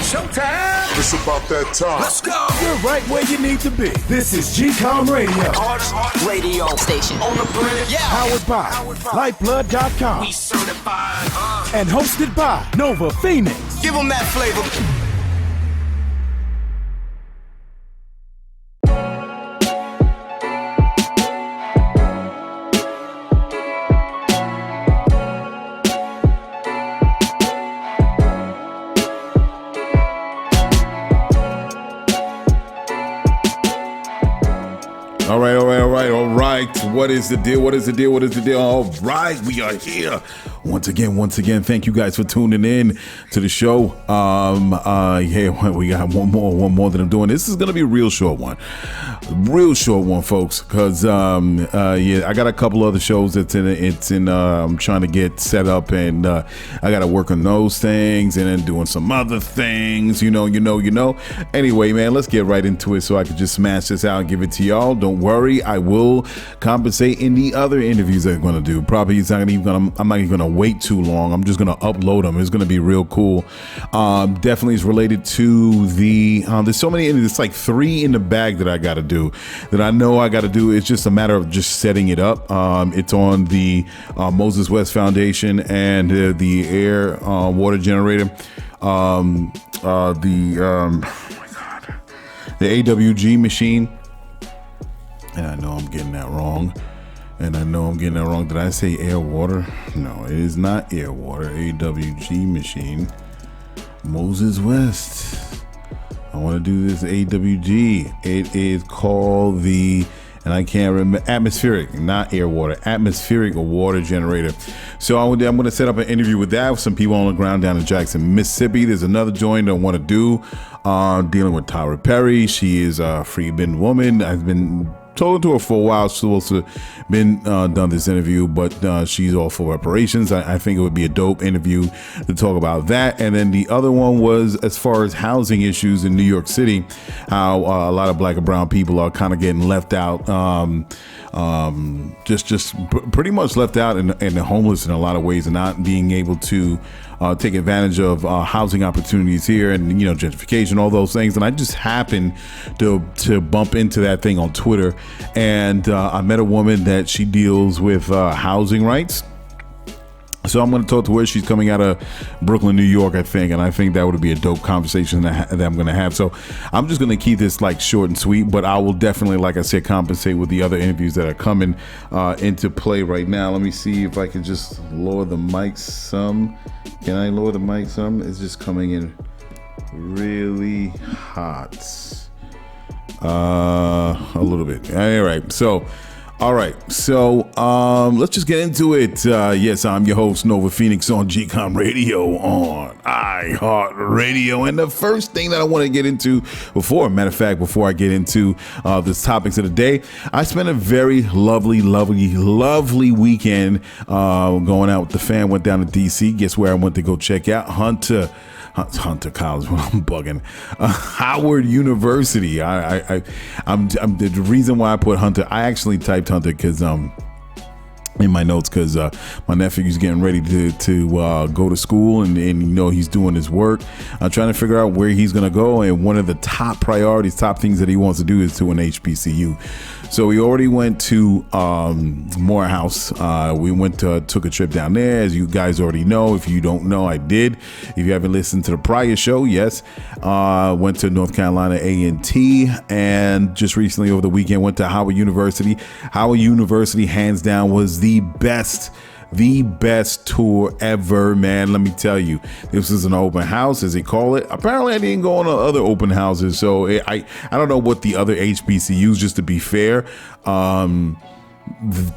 showtime. It's about that time. Let's go. You're right where you need to be. This is GCOM Radio. Hardest radio station on the planet. Yeah. Powered by Lyfeblood.com. We certified. And hosted by Nova Phoenix. Give them that flavor. All right. What is the deal? All right, we are here once again. Thank you guys for tuning in to the show. We got one more that I'm doing. This is gonna be a real short one, folks. Because I got a couple other shows I'm trying to get set up, and I got to work on those things, and then doing some other things. You know. Anyway, man, let's get right into it so I can just smash this out and give it to y'all. Don't worry, I will compensate in the other interviews that I'm going to do. Probably I'm not even going to wait too long. I'm just going to upload them. It's going to be real cool. Definitely is related to the there's so many, it's like 3 in the bag that I got to do, that I know I got to do. It's just a matter of just setting it up. It's on the Moses West Foundation and the air water generator, the AWG machine. And I know I'm getting that wrong. Did I say air water? No, it is not air water. AWG machine. Moses West. I want to do this AWG. It is called and I can't remember, atmospheric, not air water, atmospheric water generator. So I'm going to set up an interview with that, with some people on the ground down in Jackson, Mississippi. There's another joint I want to do, dealing with Tyra Perry. She is a freedman woman. I've been talking to her for a while. She's supposed to been done this interview, but she's all for reparations. I think it would be a dope interview to talk about that. And then the other one was as far as housing issues in New York City, how a lot of Black and brown people are kind of getting left out, just pretty much left out and homeless in a lot of ways, and not being able to take advantage of housing opportunities here, and gentrification, all those things. And I just happened to bump into that thing on Twitter, and I met a woman that she deals with housing rights. So I'm going to talk to her. She's coming out of Brooklyn, New York, I think, and I think that would be a dope conversation that I'm going to have. So I'm just going to keep this like short and sweet, but I will definitely, like I said, compensate with the other interviews that are coming into play right now. Let me see if I can just lower the mic some. Can I lower the mic some? It's just coming in really hot. A little bit. All right. So let's just get into it. Yes, I'm your host, Nova Phoenix, on GCOM Radio on iHeartRadio. And the first thing that I want to get into before I get into the topics of the day, I spent a very lovely weekend going out with the fam. Went down to DC. Guess where I went to go check out? Hunter College. I'm bugging. Howard University. I'm the reason why I put Hunter. I actually typed Hunter because in my notes, because my nephew's getting ready to go to school, and he's doing his work. I'm trying to figure out where he's gonna go, and one of the top things that he wants to do is to an HBCU. So we already went to Morehouse. We took a trip down there, as you guys already know. If you don't know, I did. If you haven't listened to the prior show, yes. Went to North Carolina A&T, and just recently over the weekend went to Howard University. Howard University, hands down, was the best tour ever, man. Let me tell you, this is an open house, as they call it. Apparently I didn't go on other open houses, so I don't know what the other HBCUs, just to be fair,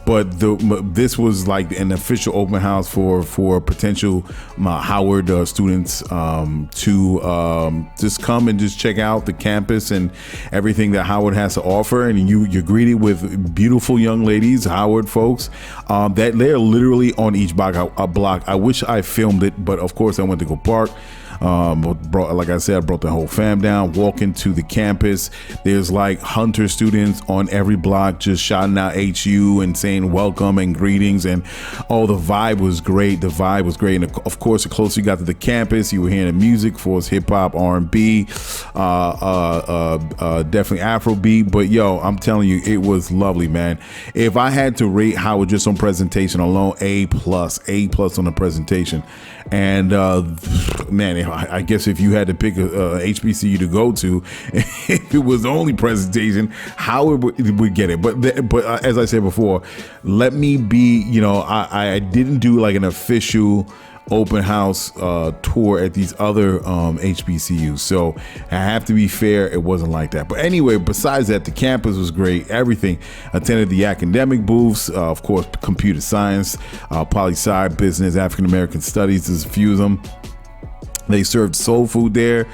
but this was like an official open house for potential Howard students to just come and just check out the campus and everything that Howard has to offer. And you're greeted with beautiful young ladies, Howard folks, that they're literally on each block. I wish I filmed it, but of course I went to go park. Like I said, I brought the whole fam down, walking to the campus. There's like Hunter students on every block just shouting out HU and saying welcome and greetings. And the vibe was great. And of course, the closer you got to the campus, you were hearing the music for hip hop, R&B, definitely Afrobeat. But yo, I'm telling you, it was lovely, man. If I had to rate Howard just on presentation alone, A+ on the presentation. And man, I guess if you had to pick a HBCU to go to, if it was the only presentation, Howard would get it. But as I said before, let me be, I didn't do like an official open house tour at these other HBCUs, so I have to be fair, it wasn't like that. But anyway, besides that, the campus was great, everything. Attended the academic booths, of course, computer science, poli-sci, business, African American studies, there's a few of them. They served soul food there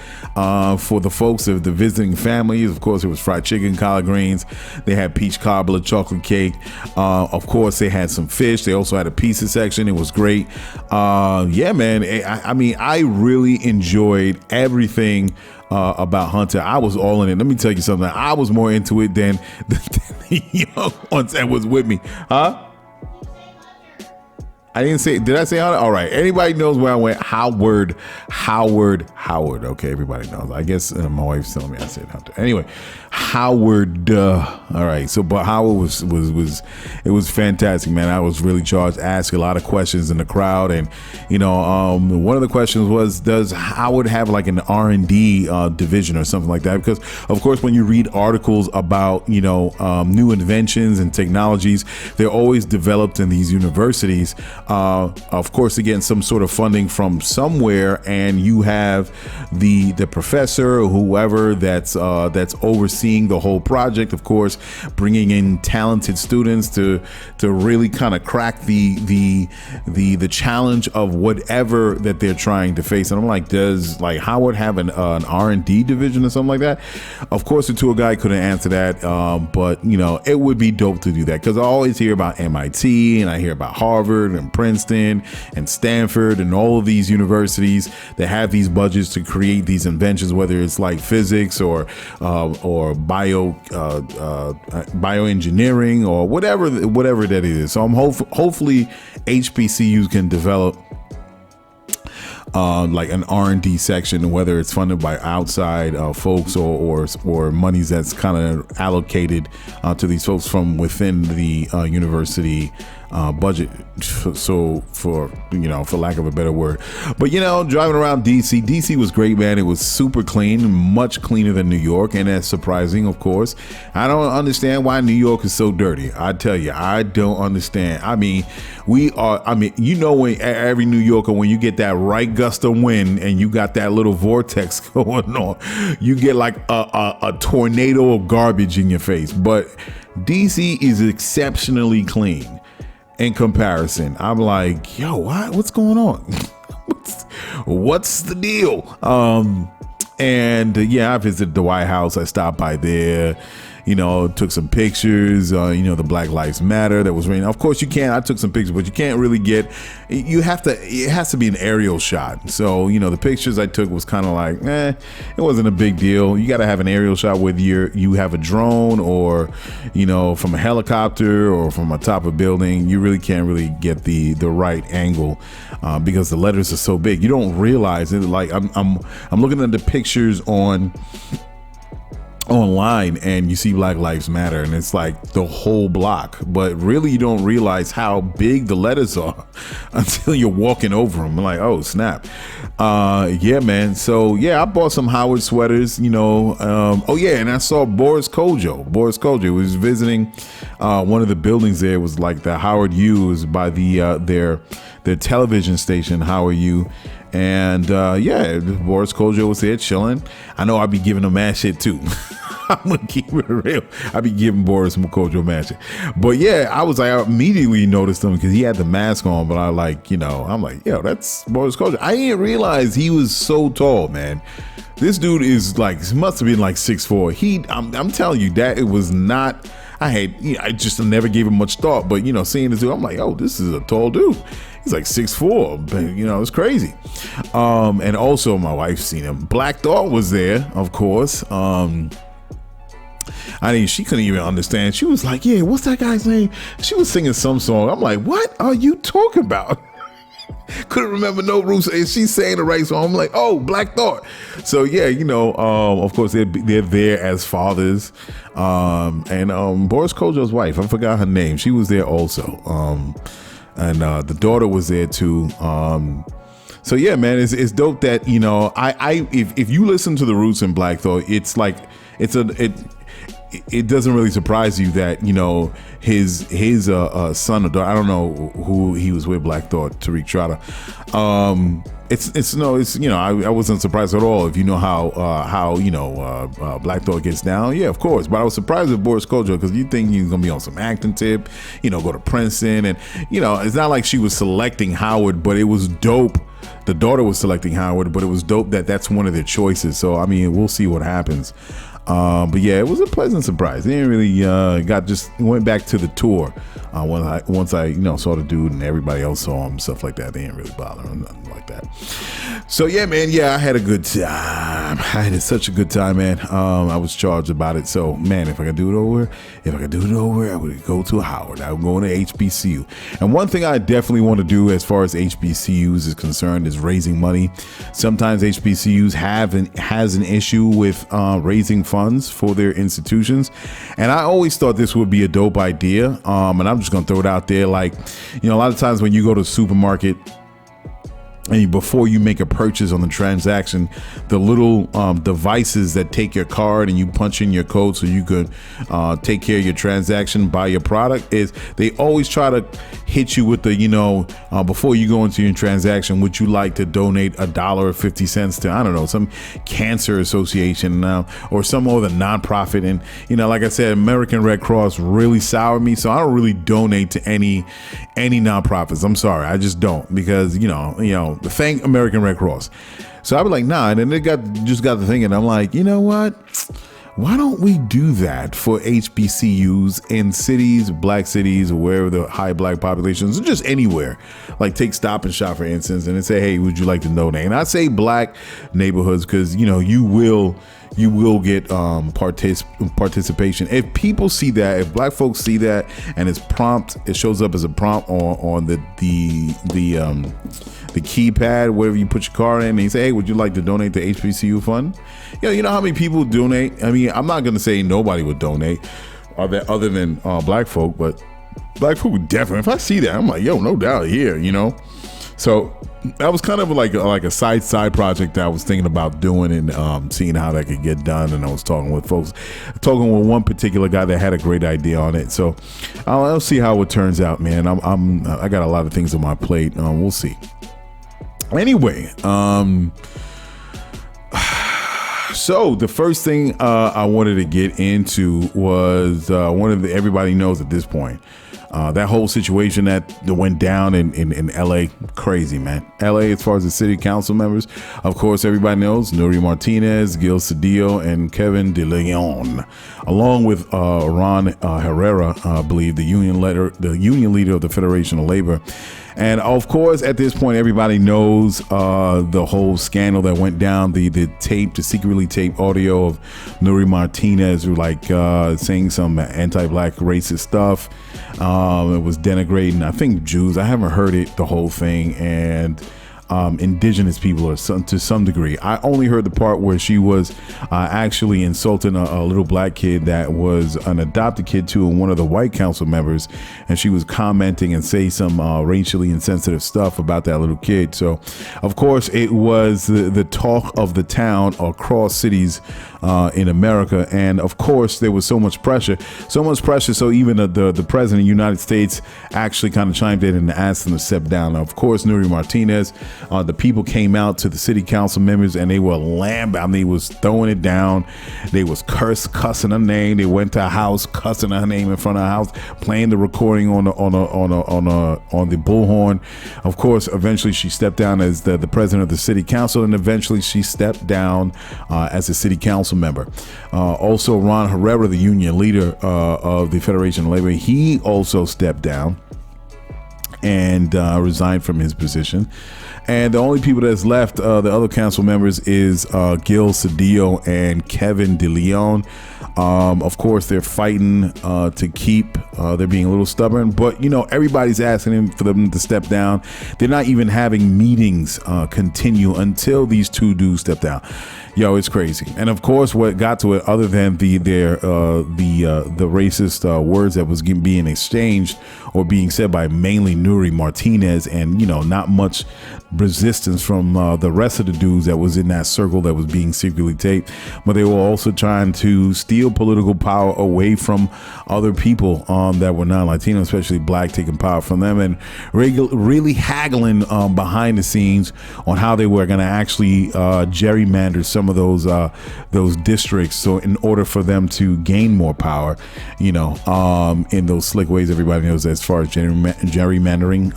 for the folks of the visiting families. Of course, it was fried chicken, collard greens. They had peach cobbler, chocolate cake. Of course, they had some fish. They also had a pizza section. It was great. Yeah, man. I mean, I really enjoyed everything about Hunter. I was all in it. Let me tell you something. I was more into it than the young ones that was with me. Huh? I didn't say, did I say Hunter? All right. Anybody knows where I went? Howard. Okay, everybody knows. I guess my wife's telling me I said Hunter. Anyway, Howard. All right. So, but Howard was fantastic, man. I was really charged, asked a lot of questions in the crowd. And, one of the questions was, does Howard have like an R&D division or something like that? Because, of course, when you read articles about, new inventions and technologies, they're always developed in these universities. Of course, again, some sort of funding from somewhere, and you have the professor or whoever that's overseeing the whole project. Of course, bringing in talented students to really kind of crack the challenge of whatever that they're trying to face. And I'm like, does like Howard have an R&D division or something like that? Of course, the tour guide couldn't answer that, but it would be dope to do that, because I always hear about MIT and I hear about Harvard and Princeton and Stanford and all of these universities that have these budgets to create these inventions, whether it's like physics or bioengineering or whatever that is. So I'm hopefully HBCUs can develop like an R&D section, whether it's funded by outside folks or monies that's kind of allocated to these folks from within the university budget. So for lack of a better word, but driving around DC was great, man. It was super clean, much cleaner than New York, and that's surprising. Of course, I don't understand why New York is so dirty. I tell you, I don't understand. I mean, when every New Yorker, when you get that right gust of wind and you got that little vortex going on, you get like a tornado of garbage in your face. But DC is exceptionally clean in comparison. I'm like, yo, what's going on? What's the deal? I visited the White House. I stopped by there, took some pictures, the Black Lives Matter that was raining. Of course I took some pictures, but you can't really it has to be an aerial shot. So, the pictures I took was kind of like, it wasn't a big deal. You got to have an aerial shot, whether you have a drone or, from a helicopter or from a top of a building. You really can't really get the right angle because the letters are so big. You don't realize it. Like I'm looking at the pictures online and you see Black Lives Matter and it's like the whole block, but really you don't realize how big the letters are until you're walking over them. I'm like, oh snap. Yeah, man. So yeah, I bought some Howard sweaters, and I saw Boris Kodjoe was visiting one of the buildings there. It was like the Howard U, was by their television station, Howard U. And Boris Kodjoe was there chilling. I know I'd be giving him mad shit too. I'm gonna keep it real. I'd be giving Boris Kodjoe mad shit. But yeah, I immediately noticed him because he had the mask on. But I'm like, yo, that's Boris Kodjoe. I didn't realize he was so tall, man. This dude is like, must have been like 6'4". I'm telling you that it was not. I just never gave him much thought. But seeing this dude, I'm like, oh, this is a tall dude. He's like 6'4", but, you know, it's crazy. And also my wife's seen him. Black Thought was there, of course. She couldn't even understand. She was like, yeah, what's that guy's name? She was singing some song. I'm like, what are you talking about? Couldn't remember no rules. And she's saying the right song. I'm like, oh, Black Thought. So yeah, you know, of course they're there as fathers. And Boris Kodjoe's wife, I forgot her name. She was there also. And the daughter was there too. So yeah, man, it's dope that, you know, if you listen to the Roots and Black Thought, it's like it doesn't really surprise you that, you know, his son or daughter, I don't know who he was with, Black Thought, Tariq Trotter. It's you know, I wasn't surprised at all. If you know how you know Black Thought gets down, yeah, of course. But I was surprised with Boris Kodjoe because you think he's gonna be on some acting tip, you know, go to Princeton, and you know, it's not like she was selecting Howard, but it was dope. The daughter was selecting Howard, but it was dope that that's one of their choices. So I mean, we'll see what happens. But yeah, it was a pleasant surprise. They didn't really went back to the tour once I you know saw the dude and everybody else saw him, stuff like that. They didn't really bother or nothing like that. So yeah, man, yeah, I had a good time. I had such a good time, man. I was charged about it. So man, if I could do it over, I would go to Howard. I would go to HBCU. And one thing I definitely want to do as far as HBCUs is concerned is raising money. Sometimes HBCUs has an issue with raising funds for their institutions, and I always thought this would be a dope idea. And I'm just gonna throw it out there, like, you know, a lot of times when you go to the supermarket, and before you make a purchase on the transaction, the little devices that take your card and you punch in your code so you could take care of your transaction, buy your product, is they always try to hit you with the, you know, before you go into your transaction, would you like to donate $1.50 to, I don't know, some cancer association or some other nonprofit. And, you know, like I said, American Red Cross really soured me. So I don't really donate to any nonprofits. I'm sorry. I just don't, because, you know, thank American Red Cross. So I was like, nah. And then they got the thinking. I'm like, you know what? Why don't we do that for HBCUs in cities, black cities, or wherever the high black populations, or just anywhere? Like take Stop and Shop, for instance, and then say, hey, would you like to donate? And I say black neighborhoods because, you know, you will get participation. If people see that, if black folks see that, and it's prompt, it shows up as a prompt on the keypad, wherever you put your card in, and you say, hey, would you like to donate to HBCU fund? You know how many people donate? I mean, I'm not going to say nobody would donate other than black folk, but black folk would definitely. If I see that, I'm like, yo, no doubt here, you know? So that was kind of like a side project that I was thinking about doing, and seeing how that could get done. And I was talking with one particular guy that had a great idea on it. So I'll see how it turns out, man. I got a lot of things on my plate. We'll see. Anyway, so the first thing I wanted to get into was everybody knows at this point, that whole situation that went down in LA. Crazy, man. LA, as far as the city council members, of course, everybody knows Nury Martinez, Gil Cedillo, and Kevin De Leon, along with Ron Herrera, I believe, the union leader of the Federation of Labor. And of course, at this point, everybody knows the whole scandal that went down, the secretly taped audio of Nury Martinez, who saying some anti-black racist stuff. It was denigrating, I think, Jews. I haven't heard the whole thing, and indigenous people to some degree. I only heard the part where she was actually insulting a little black kid that was an adopted kid too, and one of the white council members, and she was commenting and say some racially insensitive stuff about that little kid. So of course it was the talk of the town across cities in America, and of course there was so much pressure, so even the president of the United States actually kind of chimed in and asked them to step down. Now, of course, Nury Martinez, the people came out to the city council members and they were they was throwing it down. They was cussing her name. They went to a house cussing her name in front of the house, playing the recording on the bullhorn. Of course, eventually she stepped down as the president of the city council, and eventually she stepped down as a city council member. Also, Ron Herrera, the union leader of the Federation of Labor, he also stepped down. and resigned from his position. And the only people that's left, the other council members, is Gil Cedillo and Kevin De Leon. Of course, they're fighting to keep. They're being a little stubborn, but everybody's asking for them to step down. They're not even having meetings continue until these two dudes step down. It's crazy. And of course, what got to it, other than the racist words that was being exchanged or being said by mainly Nury Martinez, and not much resistance from the rest of the dudes that was in that circle that was being secretly taped, but they were also trying to steal political power away from other people that were non-Latino, especially black, taking power from them, and really haggling behind the scenes on how they were going to actually gerrymander some of those districts, so in order for them to gain more power, in those slick ways everybody knows, as far as gerrymandering,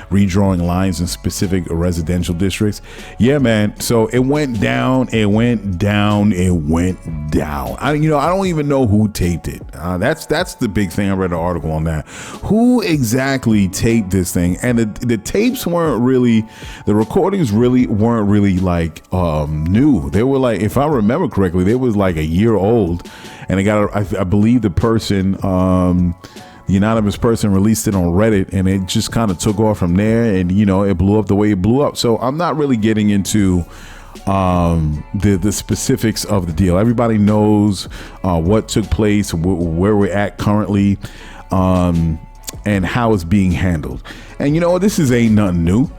redrawing lines in specific residential districts. Yeah, man. So it went down. I don't even know who taped it. That's the big thing. I read an article on that. Who exactly taped this thing? And the tapes weren't really, the recordings weren't really like new. They were like, if I remember correctly, they was like a year old, and I believe the person, the anonymous person, released it on Reddit, and it just kind of took off from there, and it blew up the way it blew up. So I'm not really getting into the specifics of the deal. Everybody knows what took place, where we're at currently, and how it's being handled. And this ain't nothing new.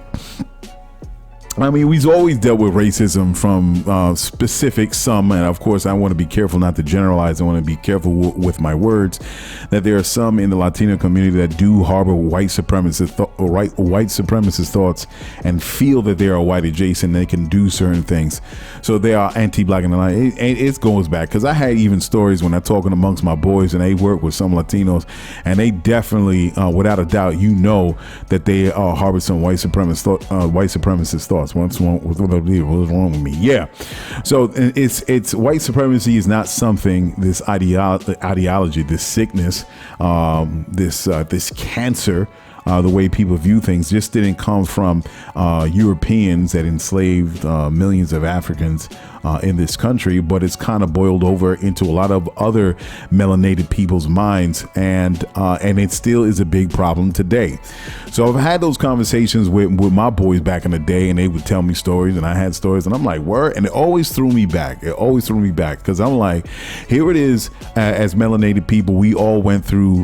I mean, we've always dealt with racism from specific some, and of course I want to be careful not to generalize. I want to be careful with my words, that there are some in the Latino community that do harbor white supremacist thoughts and feel that they are white adjacent, they can do certain things, so they are anti-black. And it goes back, because I had even stories when I'm talking amongst my boys, and they work with some Latinos, and they definitely, without a doubt, that they harbor some white supremacist thoughts. What's wrong with me? Yeah. So it's white supremacy is not something, this ideology, this sickness, this cancer, the way people view things, just didn't come from Europeans that enslaved millions of Africans in this country, but it's kind of boiled over into a lot of other melanated people's minds, and it still is a big problem today. So I've had those conversations with my boys back in the day, and they would tell me stories, and I had stories, and I'm like, word, and it always threw me back, because I'm like, here it is, as melanated people, we all went through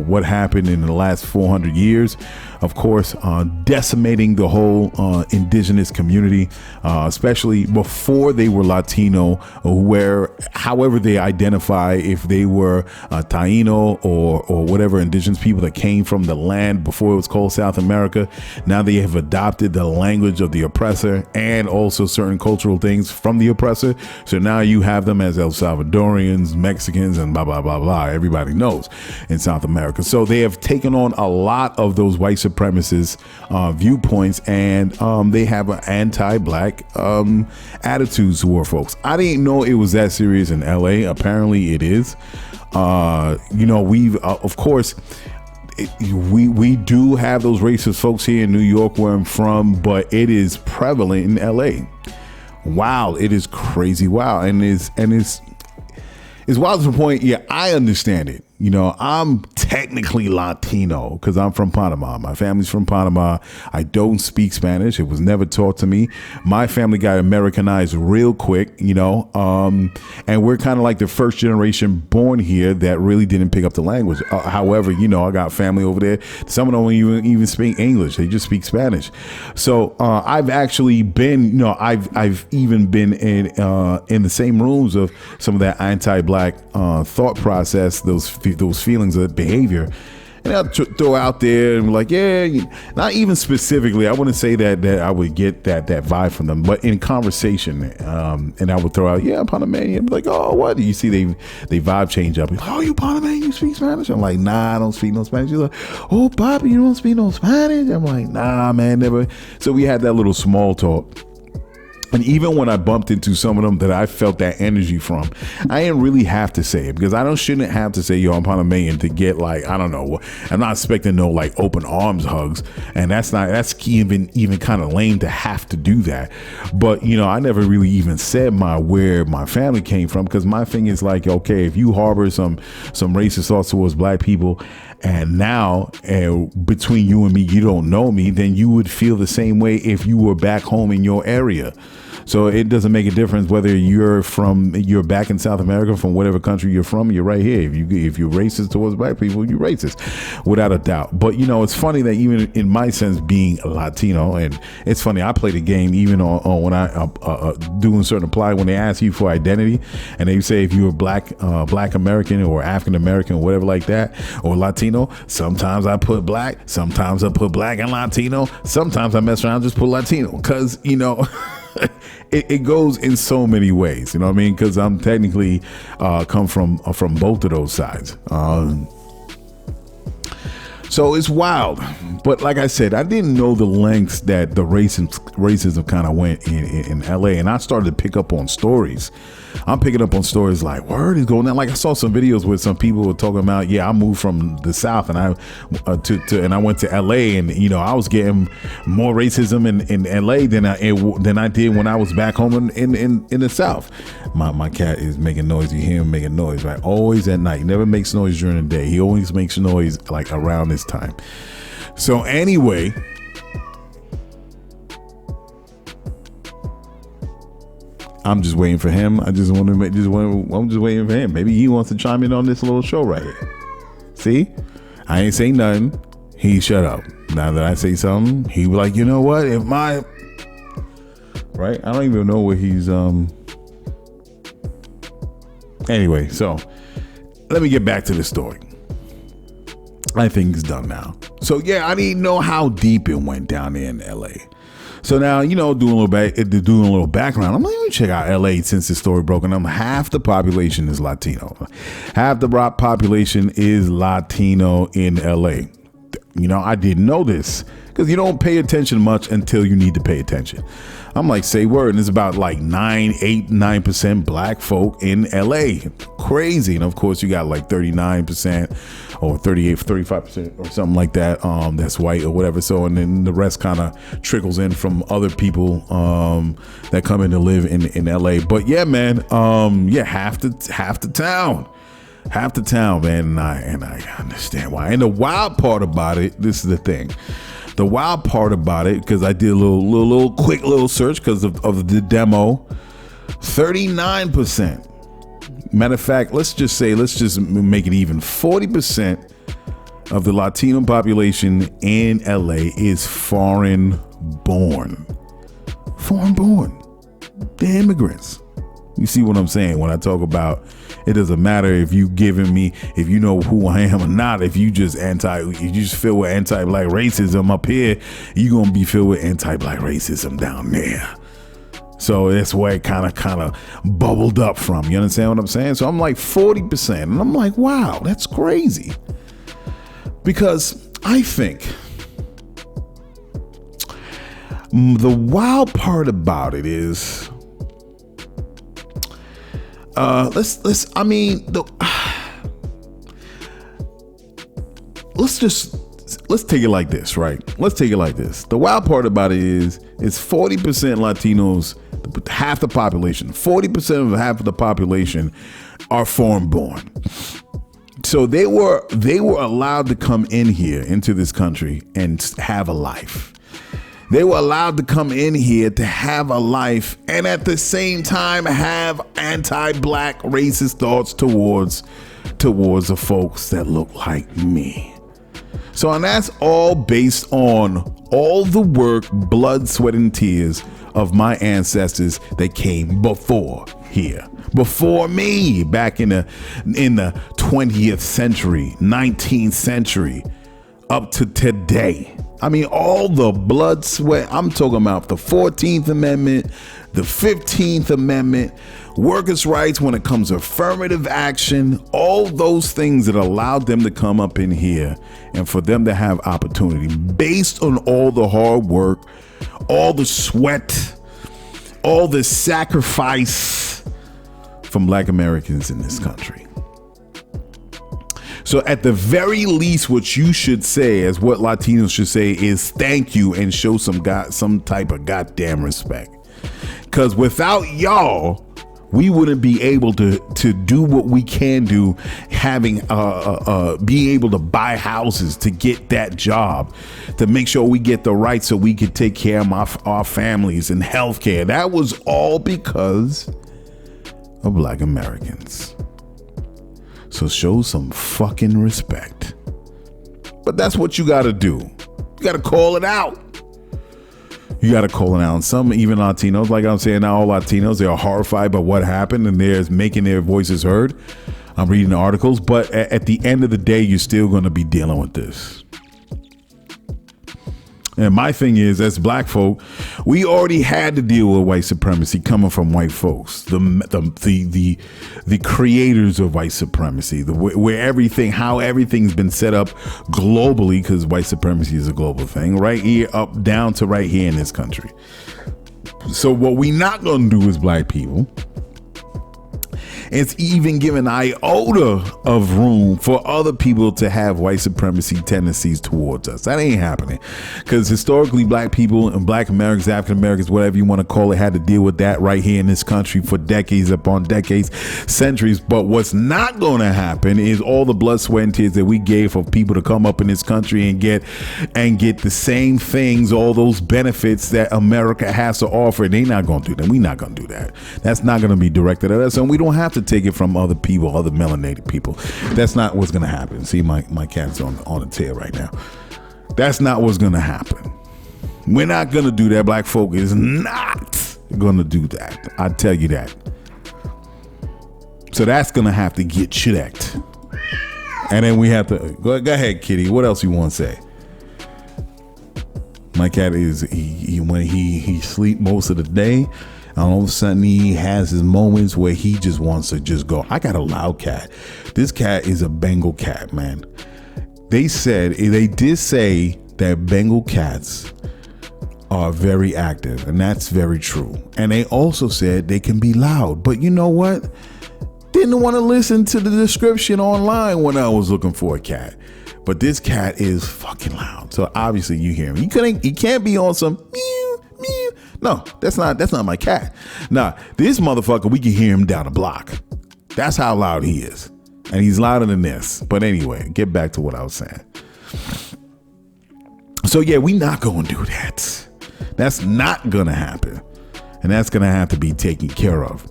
what happened in the last 400 years, of course, decimating the whole indigenous community, especially before they were Latino, however they identify, if they were Taino or whatever indigenous people that came from the land before it was called South America. Now they have adopted the language of the oppressor and also certain cultural things from the oppressor. So now you have them as El Salvadorians, Mexicans, and blah, blah, blah, blah. Everybody knows in South America. So they have taken on a lot of those white supremacist viewpoints, and they have an anti-black attitudes toward folks. I didn't know it was that serious in LA. Apparently it is. We've of course, we do have those racist folks here in New York, where I'm from, but it is prevalent in LA. Wow, it is crazy. Wow, and it's wild to the point. Yeah, I understand it. I'm technically Latino because I'm from Panama. My family's from Panama. I don't speak Spanish. It was never taught to me. My family got Americanized real quick, and we're kind of like the first generation born here that really didn't pick up the language. However, I got family over there. Some of them don't even speak English. They just speak Spanish. So I've actually been, I've even been in the same rooms of some of that anti-black thought process, those feelings of behavior, and I'll throw out there and be like, yeah, not even specifically, I wouldn't say that I would get that vibe from them, but in conversation, and I would throw out, yeah, Panamanian, like, oh, what? You see they vibe change up. Oh, you Panamanian, you speak Spanish? I'm like, nah, I don't speak no Spanish. You're like, oh, Bobby, you don't speak no Spanish? I'm like, nah, man, never. So we had that little small talk. And even when I bumped into some of them that I felt that energy from, I didn't really have to say it, because I shouldn't have to say, yo, I'm Panamanian to get, like, I don't know. I'm not expecting no like open arms hugs. And that's even kind of lame to have to do that. But, you know, I never really even said where my family came from, because my thing is like, okay, if you harbor some racist thoughts towards black people, and now between you and me, you don't know me, then you would feel the same way if you were back home in your area. So it doesn't make a difference whether you're back in South America, from whatever country you're from, you're right here. If you're racist towards black people, you're racist, without a doubt. But, you know, it's funny that even in my sense, being Latino, and it's funny, I played a game even on when I doing certain apply, when they ask you for identity, and they say if you're black American or African American or whatever like that, or Latino, sometimes I put black, sometimes I put black and Latino, sometimes I mess around and just put Latino, because, you know, it goes in so many ways, you know what I mean? Because I'm technically come from both of those sides. So it's wild. But like I said, I didn't know the lengths that the racism kind of went in LA. And I started to pick up on stories. I'm picking up on stories like, word is going on. Like, I saw some videos where some people were talking about, yeah, I moved from the South and I went to LA, and, you know, I was getting more racism in LA than I did when I was back home in the South. My cat is making noise. You hear him making noise, right? Always at night. He never makes noise during the day. He always makes noise like around this time. So anyway, I'm just waiting for him. I'm just waiting for him. Maybe he wants to chime in on this little show right here. See, I ain't saying nothing. He shut up. Now that I say something, he be like, you know what? Right? I don't even know where he's. Anyway, so let me get back to the story. I think it's done now. So yeah, I didn't know how deep it went down there in LA. So now, you know, doing a little background, I'm like, let me check out LA since the story broke. And half the population is Latino. Half the population is Latino in LA. You know, I didn't know this, because you don't pay attention much until you need to pay attention. I'm like, say word, and it's about like 9% black folk in LA. Crazy. And of course, you got like 39% or 35% or something like that. That's white or whatever. So, and then the rest kind of trickles in from other people that come in to live in LA. But yeah, man, half the town, man, and I understand why. And the wild part about it, this is the thing. The wild part about it, because I did a quick search because of the demo, 39%. Matter of fact, let's just make it even. 40% of the Latino population in LA is foreign born. They're immigrants. You see what I'm saying when I talk about it doesn't matter if you know who I am or not. If you just filled with anti-black racism up here, you're gonna be filled with anti-black racism down there. So that's where it kind of bubbled up from. You understand what I'm saying? So I'm like 40%, and I'm like, wow, that's crazy. Because I think the wild part about it is, let's take it like this, right? Let's take it like this. The wild part about it is 40% Latinos, half the population, 40% of half of the population are foreign born. So they were allowed to come in here into this country and have a life. They were allowed to come in here to have a life, and at the same time have anti-black racist thoughts towards the folks that look like me. So, and that's all based on all the work, blood, sweat, and tears of my ancestors that came before here, before me, back in the 20th century, 19th century, up to today. I mean, all the blood, sweat. I'm talking about the 14th Amendment, the 15th Amendment, workers' rights when it comes to affirmative action, all those things that allowed them to come up in here and for them to have opportunity based on all the hard work, all the sweat, all the sacrifice from Black Americans in this country. So at the very least, what you should say, as what Latinos should say, is thank you and show some type of goddamn respect. Because without y'all, we wouldn't be able to do what we can do, having being able to buy houses, to get that job, to make sure we get the rights so we could take care of our families and healthcare. That was all because of Black Americans. So show some fucking respect. But that's what you got to do. You got to call it out. You got to call it out. And some, even Latinos, like I'm saying, not all Latinos, they are horrified by what happened and they're making their voices heard. I'm reading the articles, but at the end of the day, you're still going to be dealing with this. And my thing is, as Black folk, we already had to deal with white supremacy coming from white folks, the creators of white supremacy, how everything's been set up globally, because white supremacy is a global thing, right here up down to right here in this country. So what we not going to do as Black people is even give an iota of room for other people to have white supremacy tendencies towards us. That ain't happening, because historically Black people and Black Americans, African Americans, whatever you want to call it, had to deal with that right here in this country for decades upon decades, centuries. But what's not going to happen is all the blood, sweat, and tears that we gave for people to come up in this country and get the same things, all those benefits that America has to offer. They're not going to do that. We're not going to do that. That's not going to be directed at us, and we don't have to take it from other people, other melanated people. That's not what's going to happen. See, my cat's on the tail right now. That's not what's going to happen. We're not going to do that. Black folk is not going to do that. I tell you that. So that's going to have to get checked. And then we have to go ahead, kitty. What else you want to say? My cat is when he sleep most of the day. All of a sudden he has his moments where he just wants to just go. I got a loud cat. This cat is a Bengal cat, man. They did say that Bengal cats are very active, and that's very true. And they also said they can be loud. But you know what? Didn't want to listen to the description online when I was looking for a cat. But this cat is fucking loud. So obviously you hear him. He can't be on some meow, meow. No, that's not my cat. Nah, this motherfucker, we can hear him down the block. That's how loud he is. And he's louder than this. But anyway, get back to what I was saying. So yeah, we not going to do that. That's not going to happen. And that's going to have to be taken care of.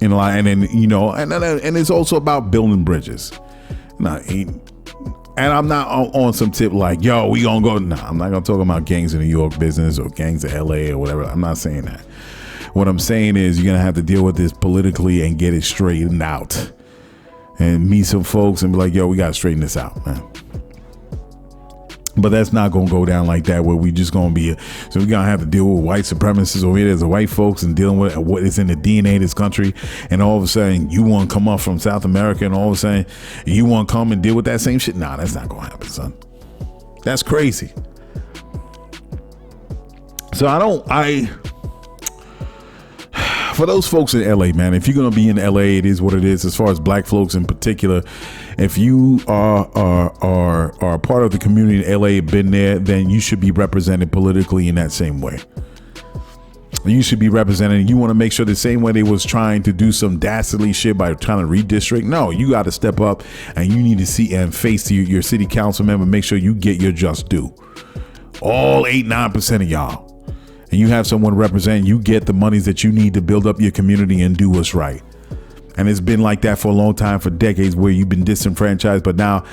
And then, and it's also about building bridges. And I'm not on some tip like, yo, we gonna go. Nah, I'm not gonna talk about gangs in New York business or gangs in LA or whatever. I'm not saying that. What I'm saying is you're gonna have to deal with this politically and get it straightened out. And meet some folks and be like, yo, we gotta straighten this out, man. But that's not gonna go down like that, where we just gonna be. So we're gonna have to deal with white supremacists over here as the white folks and dealing with what is in the DNA of this country. And all of a sudden, you want to come up from South America, and all of a sudden, you want to come and deal with that same shit. Nah, that's not gonna happen, son. That's crazy. So for those folks in LA, man, if you're gonna be in LA, it is what it is. As far as Black folks in particular, if you are part of the community in LA, been there, then you should be represented politically in that same way. You should be represented. You want to make sure the same way they was trying to do some dastardly shit by trying to redistrict. No, you got to step up, and you need to see and face your city council member. Make sure you get your just due. All 8-9% of y'all. And you have someone representing, you get the monies that you need to build up your community and do what's right. And it's been like that for a long time, for decades, where you've been disenfranchised. But now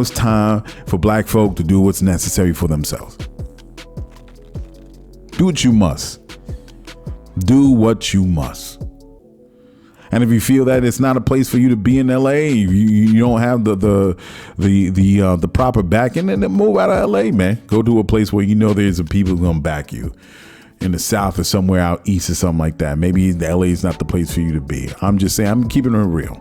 it's time for Black folk to do what's necessary for themselves. Do what you must. Do what you must. And if you feel that it's not a place for you to be in LA, you don't have the proper backing, then move out of LA, man. Go to a place where you know there's a people who gonna back you. In the South or somewhere out east or something like that. Maybe the LA is not the place for you to be. I'm just saying, I'm keeping it real.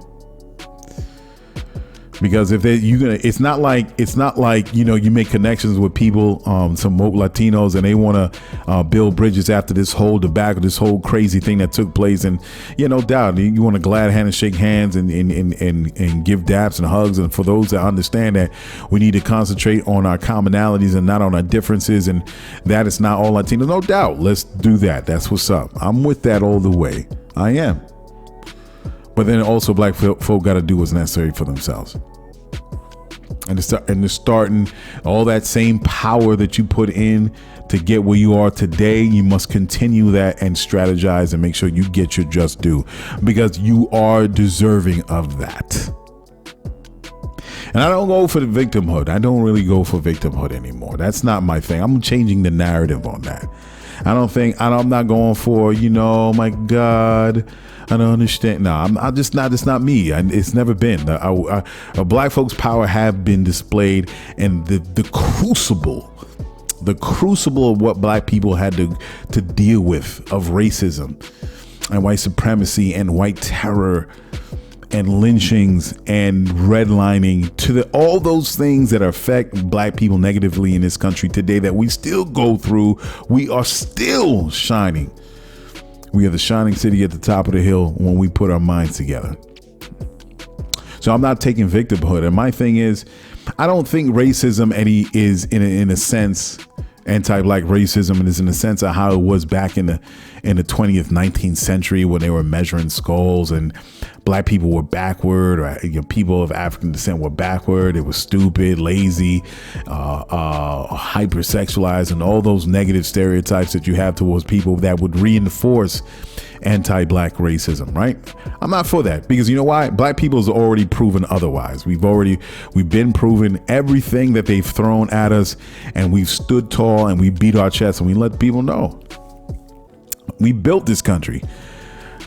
Because if it's not like you make connections with people, some Latinos, and they want to build bridges after this whole debacle, this whole crazy thing that took place. And no doubt you want to glad hand and shake hands and give daps and hugs. And for those that understand that we need to concentrate on our commonalities and not on our differences, and that it's not all Latinos, no doubt, let's do that. That's what's up. I'm with that all the way. I am. But then also black folk got to do what's necessary for themselves. And they're starting all that same power that you put in to get where you are today. You must continue that and strategize and make sure you get your just due, because you are deserving of that. And I don't go for the victimhood. I don't really go for victimhood anymore. That's not my thing. I'm changing the narrative on that. I'm not going for, oh my God, I don't understand. No, I'm just not. It's not me. It's never been. Black folks' power have been displayed, and the crucible of what black people had to deal with of racism and white supremacy and white terror and lynchings and redlining, to all those things that affect black people negatively in this country today that we still go through. We are still shining. We are the shining city at the top of the hill when we put our minds together. So I'm not taking victimhood. And my thing is, I don't think racism is in a sense anti-black racism, and is in the sense of how it was back in the 20th, 19th century when they were measuring skulls and black people were backward, or people of African descent were backward. It was stupid, lazy, hypersexualized, and all those negative stereotypes that you have towards people that would reinforce anti-black racism, right? I'm not for that, because you know why? Black people has already proven otherwise. We've been proven everything that they've thrown at us, and we've stood tall and we beat our chest and we let people know. We built this country.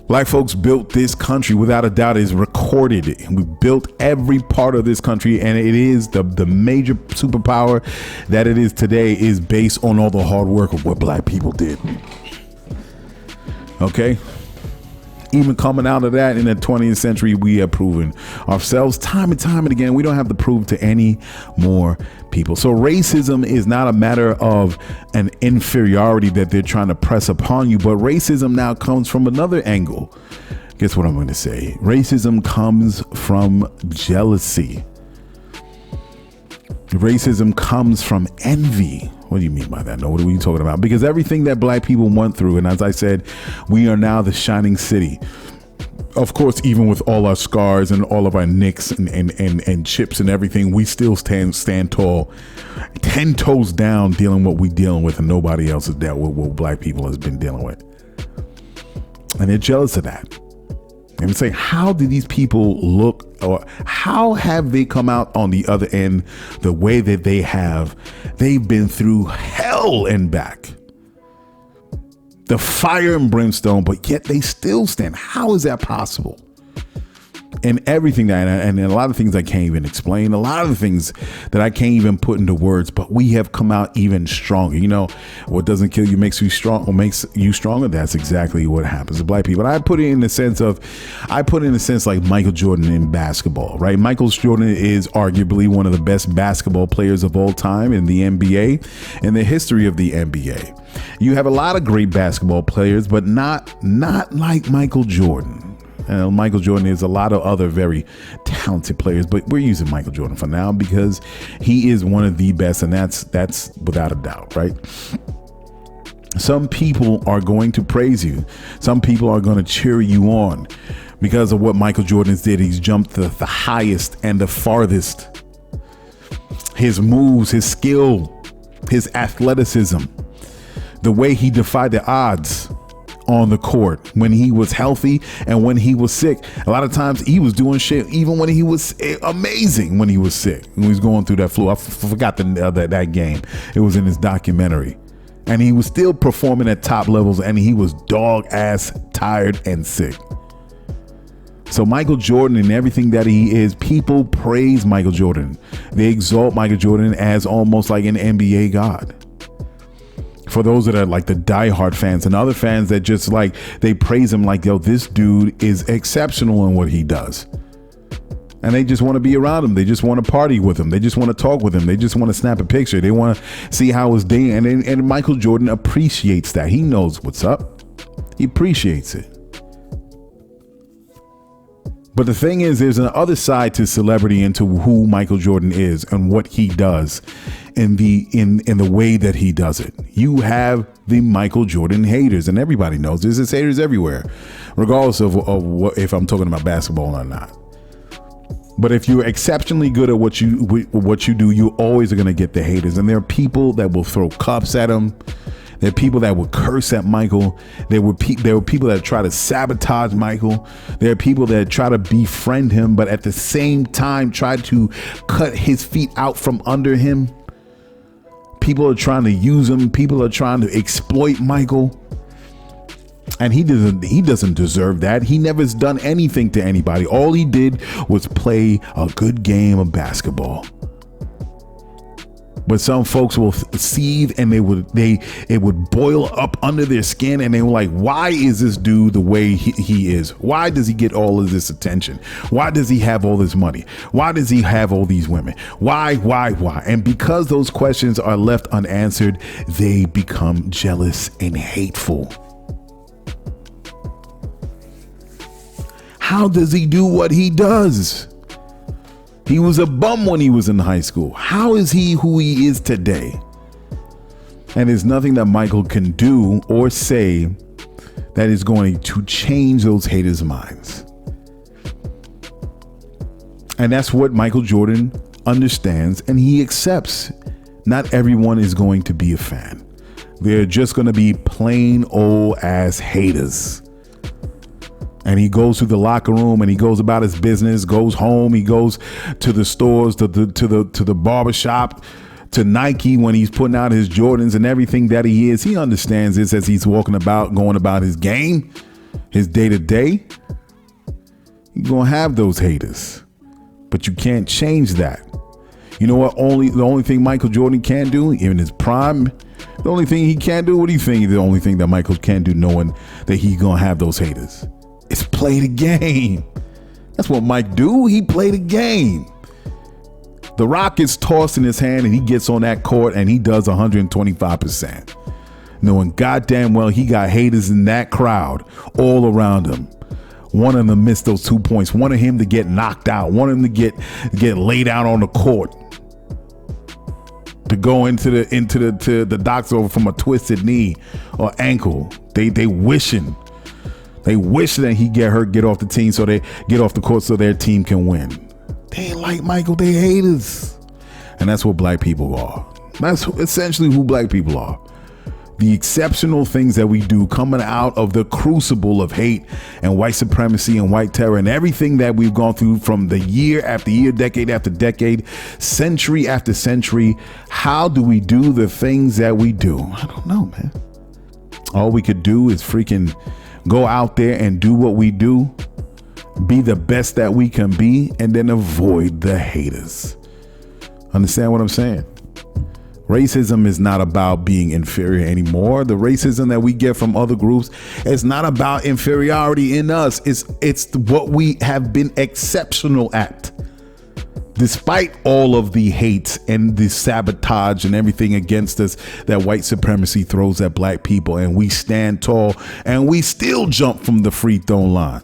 Black folks built this country, without a doubt. Is recorded. We built every part of this country, and it is the major superpower that it is today is based on all the hard work of what black people did. Okay, even coming out of that in the 20th century, we have proven ourselves time and again. We don't have to prove to any more people. So racism is not a matter of an inferiority that they're trying to press upon you, but racism now comes from another angle. Guess what I'm going to say? Racism comes from jealousy. Racism comes from envy. What do you mean by that? No, what are you talking about? Because everything that black people went through, and as I said, we are now the shining city. Of course, even with all our scars and all of our nicks and chips and everything, we still stand tall, 10 toes down, dealing what we're dealing with, and nobody else has dealt with what black people has been dealing with. And they're jealous of that. And we say, how do these people look, or how have they come out on the other end the way that they have? They've been through hell and back, the fire and brimstone, but yet they still stand. How is that possible? And everything that, and a lot of things I can't even explain, a lot of the things that I can't even put into words, but we have come out even stronger. What doesn't kill you makes you strong, or makes you stronger. That's exactly what happens to black people. And I put it in the sense like Michael Jordan in basketball, right? Michael Jordan is arguably one of the best basketball players of all time in the NBA, in the history of the NBA. You have a lot of great basketball players, but not like Michael Jordan. Michael Jordan is a lot of other very talented players, but we're using Michael Jordan for now because he is one of the best, and that's without a doubt, right? Some people are going to praise you. Some people are going to cheer you on because of what Michael Jordan did. He's jumped the highest and the farthest. His moves, his skill, his athleticism, the way he defied the odds on the court when he was healthy and when he was sick. A lot of times he was doing shit even when he was amazing when he was sick, when he was going through that flu. I forgot that game. It was in his documentary, and he was still performing at top levels, and he was dog ass tired and sick. So Michael Jordan and everything that he is, people praise Michael Jordan. They exalt Michael Jordan as almost like an NBA god. For those that are like the diehard fans and other fans that just like, they praise him like, yo, this dude is exceptional in what he does. And they just want to be around him. They just want to party with him. They just want to talk with him. They just want to snap a picture. They want to see how his day. And Michael Jordan appreciates that. He knows what's up. He appreciates it. But the thing is, there's an other side to celebrity and to who Michael Jordan is and what he does in the way that he does it. You have the Michael Jordan haters, and everybody knows there's haters everywhere, regardless of what, if I'm talking about basketball or not. But if you're exceptionally good at what you do, you always are going to get the haters. And there are people that will throw cups at him. There are people that will curse at Michael. There were people that try to sabotage Michael. There are people that try to befriend him, but at the same time try to cut his feet out from under him. People are trying to use him. People are trying to exploit Michael. And he doesn't deserve that. He never has done anything to anybody. All he did was play a good game of basketball. But some folks will seethe and it would boil up under their skin, and they were like, why is this dude the way he is? Why does he get all of this attention? Why does he have all this money? Why does he have all these women? Why? And because those questions are left unanswered, they become jealous and hateful. How does he do what he does? He was a bum when he was in high school. How is he who he is today? And there's nothing that Michael can do or say that is going to change those haters' minds. And that's what Michael Jordan understands, and he accepts. Not everyone is going to be a fan. They're just going to be plain old ass haters. And he goes to the locker room and he goes about his business, goes home, he goes to the stores, to the barbershop, to Nike when he's putting out his Jordans and everything that he is. He understands this as he's going about his game, his day to day. You're going to have those haters, but you can't change that. You know what? The only thing Michael Jordan can do in his prime, the only thing he can do, what do you think? The only thing that Michael can do, knowing that he's going to have those haters, is play the game. That's what Mike do. He played the game. The rock is tossed in his hand and he gets on that court and he does 125%. Knowing goddamn well he got haters in that crowd all around him. One of them missed those 2 points. One of him to get knocked out. One of them to get laid out on the court. To go into the doctor from a twisted knee or ankle. They wishing. They wish that he get off the team, so they get off the court so their team can win. They ain't like Michael, they haters. And that's what black people are. That's essentially who black people are. The exceptional things that we do coming out of the crucible of hate and white supremacy and white terror and everything that we've gone through from the year after year, decade after decade, century after century. How do we do the things that we do? I don't know, man. All we could do is freaking go out there and do what we do, be the best that we can be, and then avoid the haters. Understand what I'm saying? Racism is not about being inferior anymore. The racism that we get from other groups is not about inferiority in us. It's what we have been exceptional at. Despite all of the hate and the sabotage and everything against us that white supremacy throws at black people, and we stand tall and we still jump from the free throw line.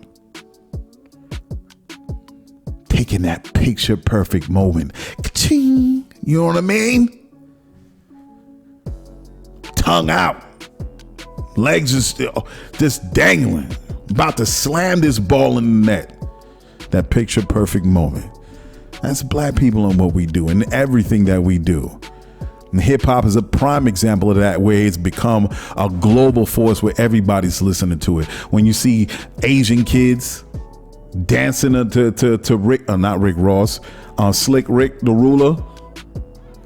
Taking that picture perfect moment. Ka-ching, you know what I mean? Tongue out. Legs are still just dangling. About to slam this ball in the net. That picture perfect moment. That's black people and what we do and everything that we do. And hip hop is a prime example of that, where it's become a global force where everybody's listening to it. When you see Asian kids dancing to Rick, not Rick Ross, Slick Rick the Ruler.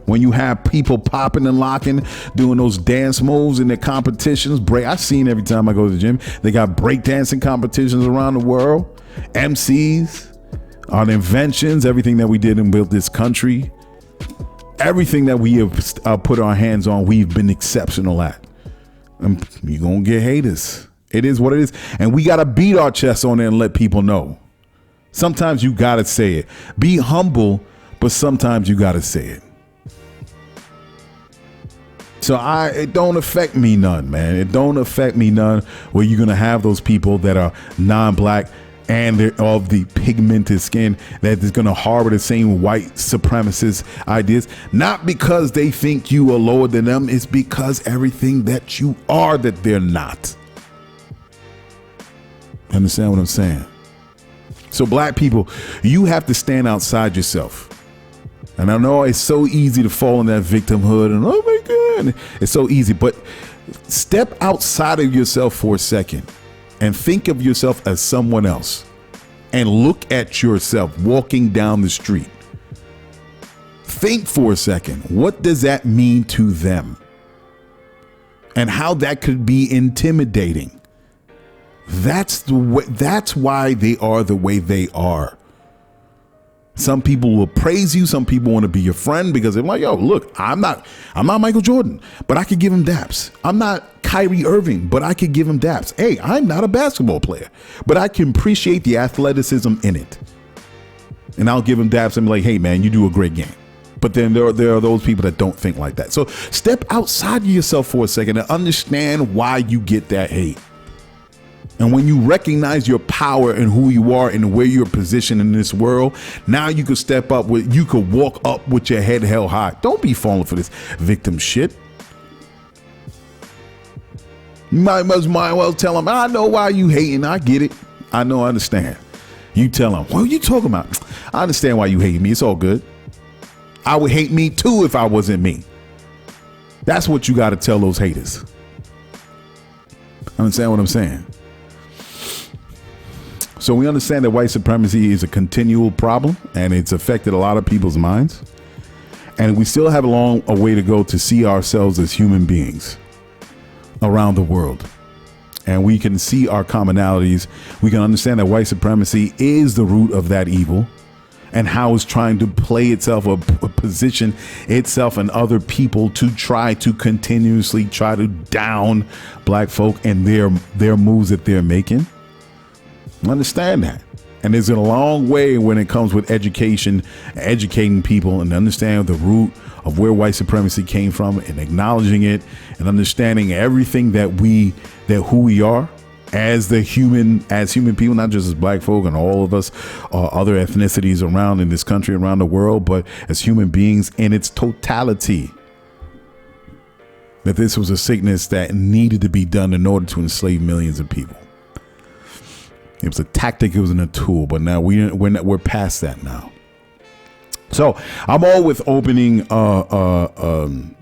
When you have people popping and locking, doing those dance moves in their competitions, I've seen every time I go to the gym. They got breakdancing competitions around the world, MCs. Our inventions, everything that we did and built this country, everything that we have put our hands on, we've been exceptional at. And you're going to get haters. It is what it is. And we got to beat our chests on it and let people know. Sometimes you got to say it. Be humble, but sometimes you got to say it. So it don't affect me none, man. It don't affect me none where you're going to have those people that are non-black and they're of the pigmented skin that is going to harbor the same white supremacist ideas. Not because they think you are lower than them. It's because everything that you are that they're not. Understand what I'm saying? So black people, you have to stand outside yourself. And I know it's so easy to fall in that victimhood and oh my God, it's so easy, but step outside of yourself for a second and think of yourself as someone else and look at yourself walking down the street. Think for a second, what does that mean to them? And how that could be intimidating. That's why they are the way they are. Some people will praise you. Some people want to be your friend because they're like, yo, look, I'm not Michael Jordan, but I could give him daps. I'm not Kyrie Irving, but I could give him daps. Hey, I'm not a basketball player, but I can appreciate the athleticism in it. And I'll give him daps and be like, hey, man, you do a great game. But then there are those people that don't think like that. So step outside of yourself for a second and understand why you get that hate. And when you recognize your power and who you are and where you're positioned in this world, now you can step up you could walk up with your head held high. Don't be falling for this victim shit. You might well tell them, I know why you hating. I get it. I know, I understand. You tell them, what are you talking about? I understand why you hate me. It's all good. I would hate me too if I wasn't me. That's what you got to tell those haters. Understand what I'm saying? So we understand that white supremacy is a continual problem and it's affected a lot of people's minds. And we still have a way to go to see ourselves as human beings around the world. And we can see our commonalities. We can understand that white supremacy is the root of that evil and how it's trying to play itself or position itself and other people to try to continuously try to down black folk and their moves that they're making. Understand that. And there's a long way when it comes with education, educating people and understanding the root of where white supremacy came from and acknowledging it and understanding everything that who we are as human people, not just as black folk and all of us other ethnicities around in this country, around the world, but as human beings in its totality. That this was a sickness that needed to be done in order to enslave millions of people. It was a tactic. It wasn't a tool. But now we're past that now. So I'm all with opening and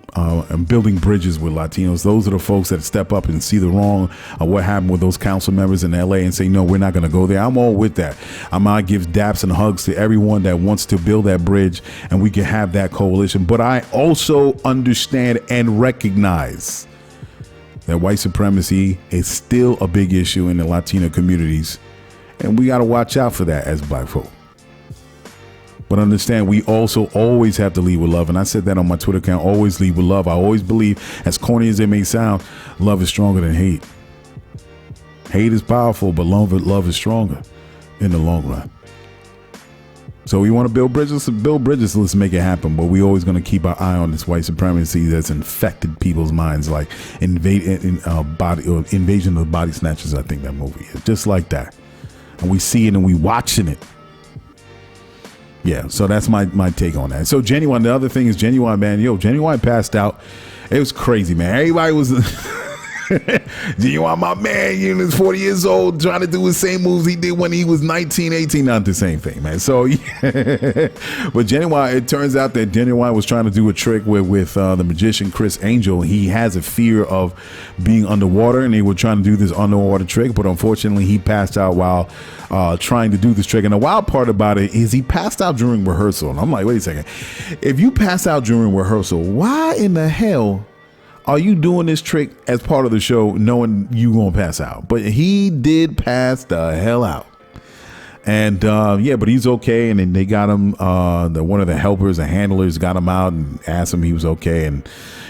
building bridges with Latinos. Those are the folks that step up and see the wrong of what happened with those council members in LA and say, no, we're not going to go there. I'm all with that. I'm going to give daps and hugs to everyone that wants to build that bridge and we can have that coalition. But I also understand and recognize that white supremacy is still a big issue in the Latino communities. And we got to watch out for that as black folk. But understand, we also always have to lead with love. And I said that on my Twitter account, always lead with love. I always believe, as corny as it may sound, love is stronger than hate. Hate is powerful, but love is stronger in the long run. So we want to build bridges. Let's make it happen. But we always going to keep our eye on this white supremacy that's infected people's minds, like invasion of the Body Snatchers. I think that movie is just like that. And we see it and we watching it. Yeah, so that's my take on that. So Ginuwine, the other thing is Ginuwine, man. Ginuwine passed out. It was crazy, man. Everybody was Ginuwine, my man, he was 40 years old, trying to do the same moves he did when he was 19, 18. Not the same thing, man. So, yeah. But Ginuwine, it turns out that Ginuwine was trying to do a trick with the magician Chris Angel. He has a fear of being underwater, and they were trying to do this underwater trick. But unfortunately, he passed out while trying to do this trick. And the wild part about it is he passed out during rehearsal. And I'm like, wait a second. If you pass out during rehearsal, why in the hell are you doing this trick as part of the show knowing you gonna pass out? But he did pass the hell out. And but he's okay. And then they got him, one of the helpers and handlers got him out and asked him he was okay. And,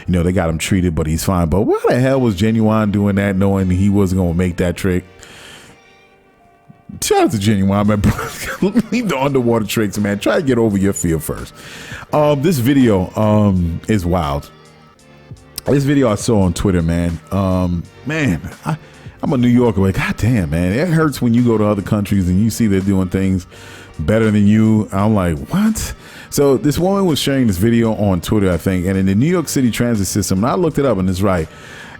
they got him treated, but he's fine. But why the hell was Ginuwine doing that knowing he wasn't gonna make that trick? Shout out to Ginuwine, man. Leave the underwater tricks, man. Try to get over your fear first. This video is wild. This video I saw on Twitter, man. I'm a New Yorker, but god damn, man, it hurts when you go to other countries and you see they're doing things better than you. I'm like, what? So this woman was sharing this video on Twitter, I think, and in the New York City transit system, and I looked it up and it's right.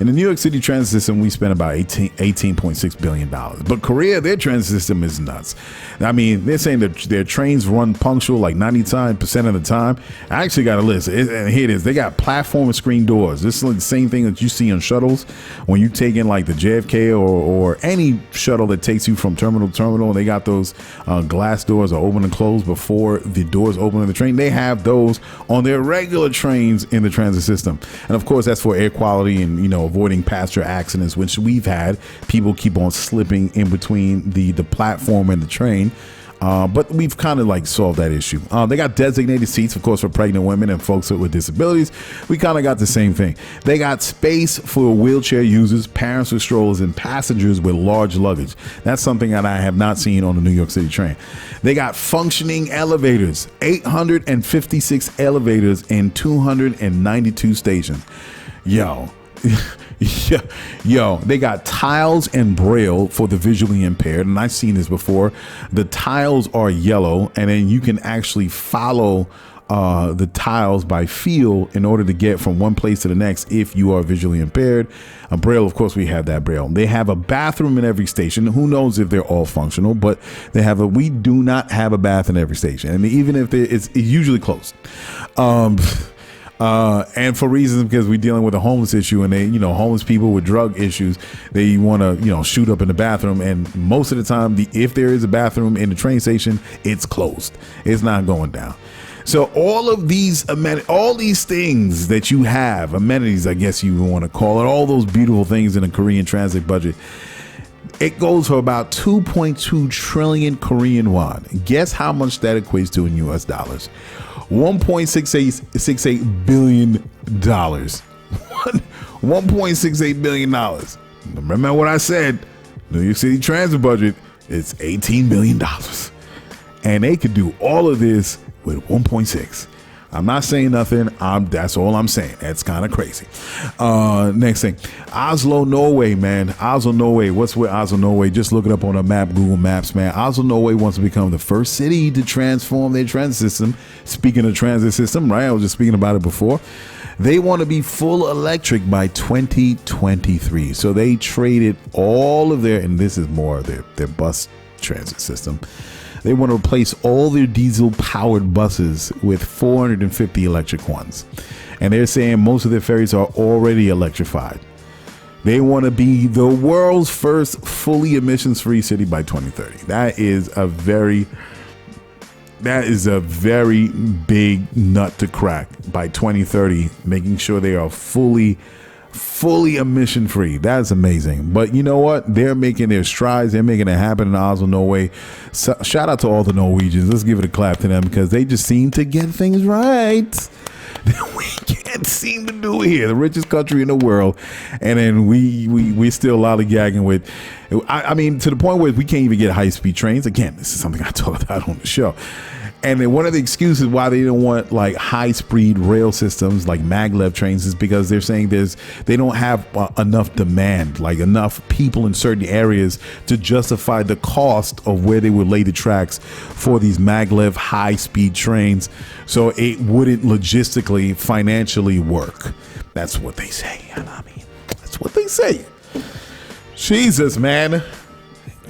In the New York City transit system, we spend about $18.6 billion. But Korea, their transit system is nuts. I mean, they're saying that their trains run punctual like 99% of the time. I actually got a list. And here it is. They got platform and screen doors. This is like the same thing that you see on shuttles. When you take in like the JFK or any shuttle that takes you from terminal to terminal, they got those glass doors are open and closed before the doors open in the train. They have those on their regular trains in the transit system. And of course, that's for air quality and, avoiding passenger accidents, which we've had. People keep on slipping in between the platform and the train. But we've kind of like solved that issue. They got designated seats, of course, for pregnant women and folks with disabilities. We kind of got the same thing. They got space for wheelchair users, parents with strollers, and passengers with large luggage. That's something that I have not seen on the New York City train. They got functioning elevators, 856 elevators in 292 stations. Yo, they got tiles and braille for the visually impaired, and I've seen this before. The tiles are yellow, and then you can actually follow the tiles by feel in order to get from one place to the next if you are visually impaired. Braille, of course, we have that braille. They have a bathroom in every station. Who knows if they're all functional, but we do not have a bath in every station, and even if it's usually closed. And for reasons because we're dealing with a homeless issue, and they, homeless people with drug issues, they want to, shoot up in the bathroom. And most of the time, if there is a bathroom in the train station, it's closed. It's not going down. So all of these all these things that you have, amenities, I guess you want to call it, all those beautiful things in a Korean transit budget, it goes for about 2.2 trillion Korean won. Guess how much that equates to in US dollars? $1.68 billion. $1.68 billion. Remember what I said? New York City transit budget is $18 billion. And they could do all of this with 1.6. I'm not saying nothing. That's all I'm saying. That's kind of crazy. Next thing, Oslo, Norway, man. Oslo, Norway. What's with Oslo, Norway? Just look it up on a map, Google Maps, man. Oslo, Norway wants to become the first city to transform their transit system. Speaking of transit system, right? I was just speaking about it before. They want to be full electric by 2023. So they traded all of their, and this is more of their bus transit system. They want to replace all their diesel-powered buses with 450 electric ones. And they're saying most of their ferries are already electrified. They want to be the world's first fully emissions-free city by 2030. That is a very big nut to crack by 2030, making sure they are fully emission free. That's amazing. But you know what? They're making their strides. They're making it happen in Oslo, Norway. So, shout out to all the Norwegians. Let's give it a clap to them because they just seem to get things right. We can't seem to do it here. The richest country in the world. And then we're still lollygagging with, I mean, to the point where we can't even get high-speed trains. Again, this is something I talked about on the show. And then one of the excuses why they don't want like high-speed rail systems like maglev trains is because they're saying they don't have enough demand, like enough people in certain areas to justify the cost of where they would lay the tracks for these maglev high-speed trains. So it wouldn't logistically, financially work. That's what they say. I mean, that's what they say. Jesus, man.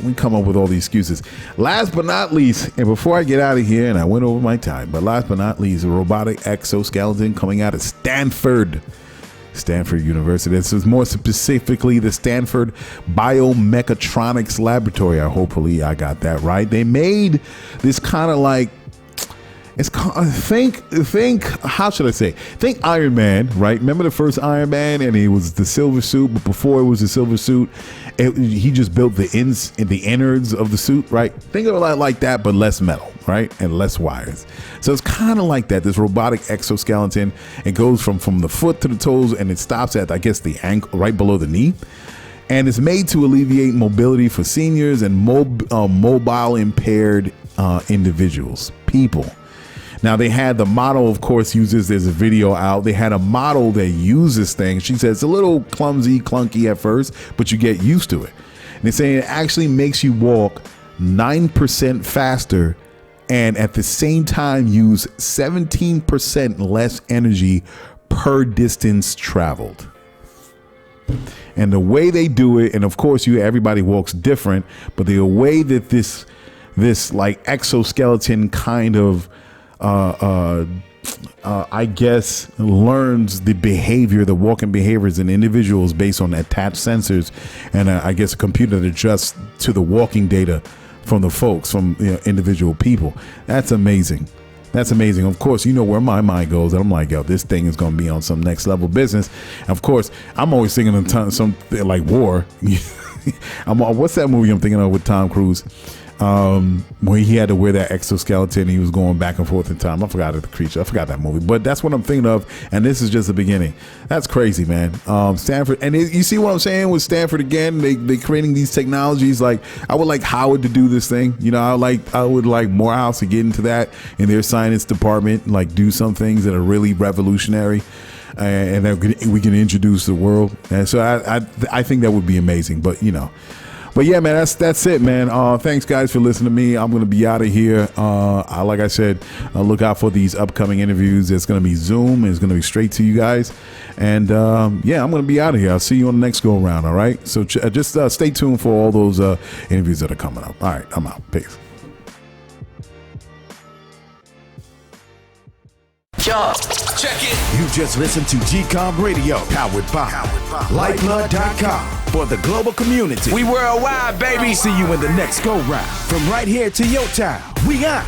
We come up with all these excuses. Last but not least, and before I get out of here, and I went over my time, but last but not least, a robotic exoskeleton coming out of Stanford University. This is more specifically the Stanford Biomechatronics Laboratory. Hopefully I got that right. They made this kind of like, think, how should I say? Think Iron Man, right? Remember the first Iron Man, and he was the silver suit, but before it was the silver suit, he just built the innards of the suit, right? Think of it like that, but less metal, right? And less wires. So it's kind of like that, this robotic exoskeleton. It goes from the foot to the toes, and it stops at, I guess, the ankle, right below the knee. and it's made to alleviate mobility for seniors and mobile impaired individuals, people. Now, they had the model, of course, uses, there's a video out. They had a model that uses things. She says it's a little clunky at first, but you get used to it. And they're saying it actually makes you walk 9% faster and at the same time use 17% less energy per distance traveled. And the way they do it, and of course, everybody walks different, but the way that this like exoskeleton kind of I guess learns the behavior, the walking behaviors in individuals based on attached sensors, and I guess a computer that adjusts to the walking data from the folks, from individual people. That's amazing. That's amazing. Of course, you know where my mind goes. I'm like, yo, this thing is going to be on some next level business. Of course, I'm always thinking of something like war. What's that movie I'm thinking of with Tom Cruise? Where he had to wear that exoskeleton, he was going back and forth in time. I forgot the creature. I forgot that movie, but that's what I'm thinking of. And this is just the beginning. That's crazy, man. Stanford, and you see what I'm saying with Stanford again? They creating these technologies. Like, I would like Howard to do this thing. I would like Morehouse to get into that in their science department. Like, do some things that are really revolutionary, and that we can introduce the world. And so I think that would be amazing. But But yeah, man, that's it, man. Thanks, guys, for listening to me. I'm going to be out of here. Like I said, look out for these upcoming interviews. It's going to be Zoom. It's going to be straight to you guys. And yeah, I'm going to be out of here. I'll see you on the next go around. All right. So just stay tuned for all those interviews that are coming up. All right. I'm out. Peace. Check it. You just listened to GCOM Radio, powered by Lyfeblood.com. For the global community. We worldwide, baby. See you in the next go round. From right here to your town. We out.